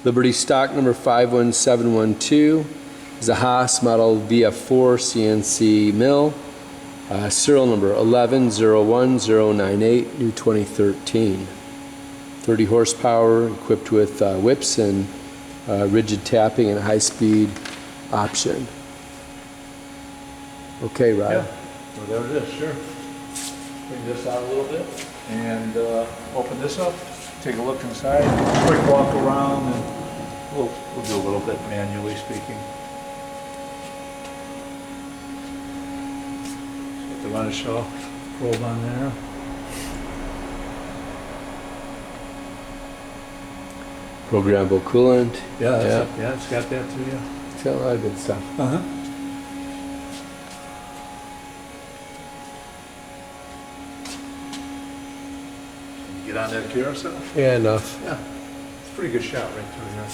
Liberty stock number 51712 is a Haas model VF-4 CNC mill. Serial number 1101098, new 2013. 30 horsepower, equipped with whips and rigid tapping and high-speed option. Okay, Rod. Yeah, so there it is, sure. Bring this out a little bit and open this up. Take a look inside. Quick walk around, and we'll do a little bit manually speaking. Got the Renaissance probe on there. Programmable coolant. Yeah, it's got that too, yeah. It's got a lot of good stuff. Get on that carousel? Yeah, enough. Yeah, it's a pretty good shot right through here.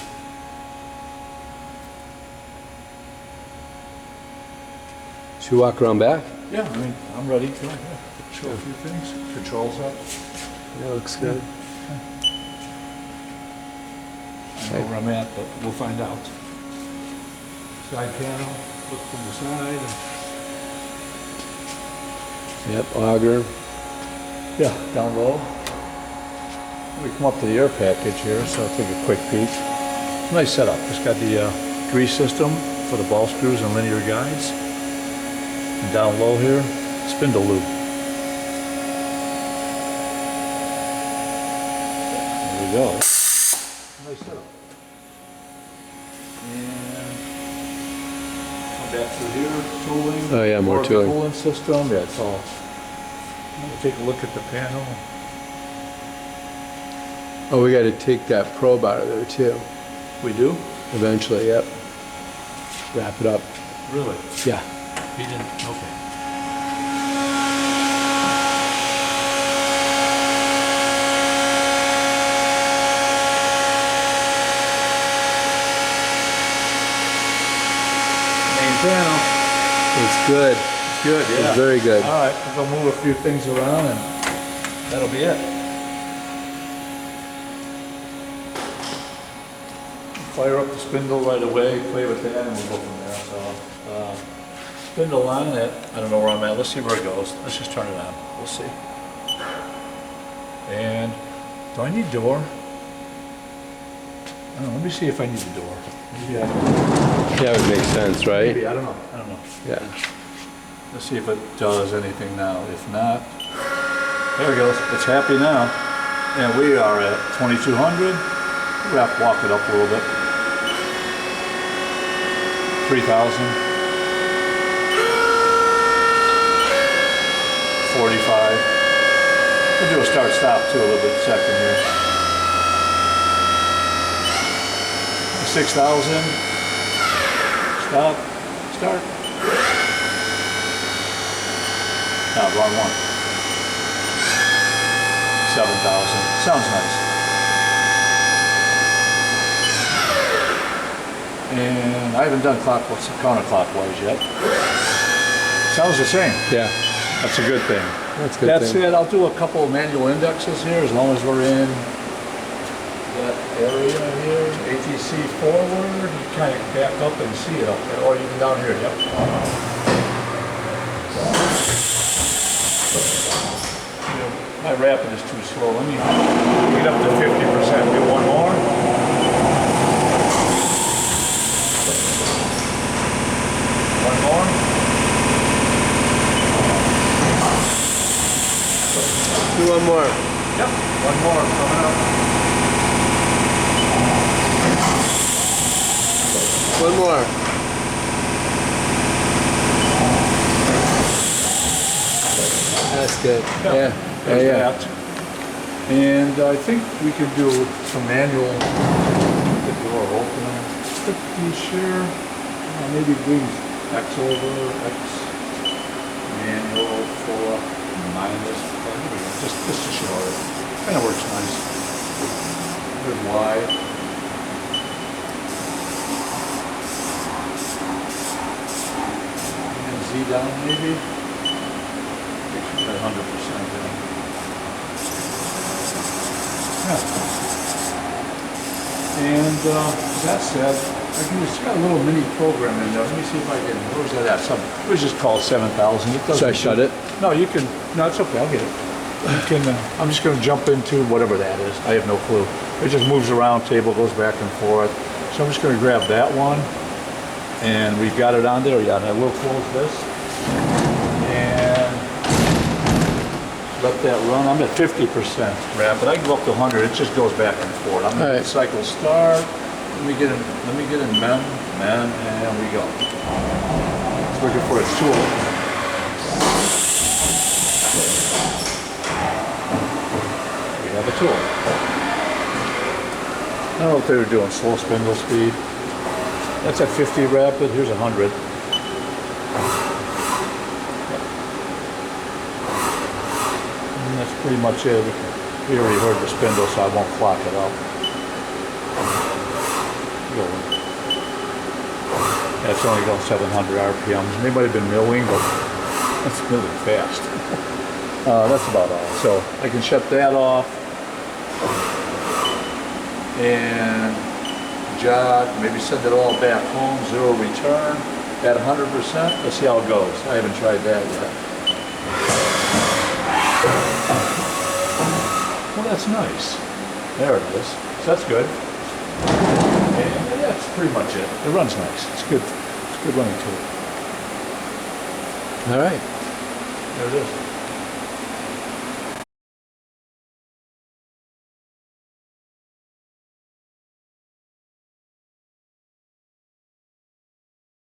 Should we walk around back? Yeah, I mean, I'm ready to show a few things. Controls up. Yeah, looks good. I don't know where I'm at, but we'll find out. Side panel, look from the side. Yep, auger. Yeah, down low. We come up to the air package here, so I'll take a quick peek. Nice setup. It's got the grease system for the ball screws and linear guides. And down low here, spindle loop. There we go. Nice setup. And come back through here, tooling. Oh yeah, more tooling. Cooling system. Yeah, it's all. We'll take a look at the panel. Oh, we got to take that probe out of there too. We do? Eventually, yep. Wrap it up. Really? Yeah. He didn't. Okay. Main panel. It's good. It's good, yeah. It's very good. All right, we'll move a few things around and that'll be it. Fire up the spindle right away, play with that, and we'll go from there. So, spindle on it. I don't know where I'm at. Let's see where it goes. Let's just turn it on. We'll see. And do I need door? I don't know. Let me see if I need a door. Maybe I don't. Yeah, it would make sense, right? Maybe, I don't know. I don't know. Yeah. Let's see if it does anything now. If not, there it goes. It's happy now. And we are at 2200. We have to walk it up a little bit. 3,000. 45. We'll do a start-stop too a little bit second here. 6,000. Stop. Start. No, wrong one. 7,000. Sounds nice. And I haven't done counterclockwise yet. Sounds the same. Yeah. That's a good thing. That's a good That's thing. it. I'll do a couple of manual indexes here as long as we're in that area here. ATC forward. You kind of back up and see it up there. Or even down here. Yep. My rapid is too slow. Let me get up to 50%. Do one more. One more. Do one more. Yep. One more coming up. One more. That's good. Yeah. There's that. And I think we could do some manual. The door open. Pretty sure. Maybe bring X over, X manual for minus. Just to show it. Kind of works nice. There's Y. And Z down maybe. 100%. Yeah. And that said, it's got a little mini program in there. Let me see if I can, where's that at? It was just called 7,000. It doesn't. So I shut it? No, you can, no, it's okay, I'll get it. You can, I'm just gonna jump into whatever that is. I have no clue. It just moves around, table goes back and forth. So I'm just gonna grab that one. And we've got it on there, yeah, and I will close this. And let that run. I'm at 50% rapid. I can go up to 100, it just goes back and forth. I'm gonna hit cycle start. Let me get in men, and we go. It's looking for its tool. We have a tool. I don't know what they were doing, slow spindle speed. That's at 50 rapid, here's 100. And that's pretty much it. We already heard the spindle, so I won't clock it up. That's only going 700 RPMs. They might have been milling, but that's milling fast. That's about all. So I can shut that off and jog, maybe send it all back home, zero return at 100%. Let's see how it goes. I haven't tried that yet. Well, that's nice. There it is. So that's good. And that's pretty much it. It runs nice. It's good. It's good running tool. All right. There it is.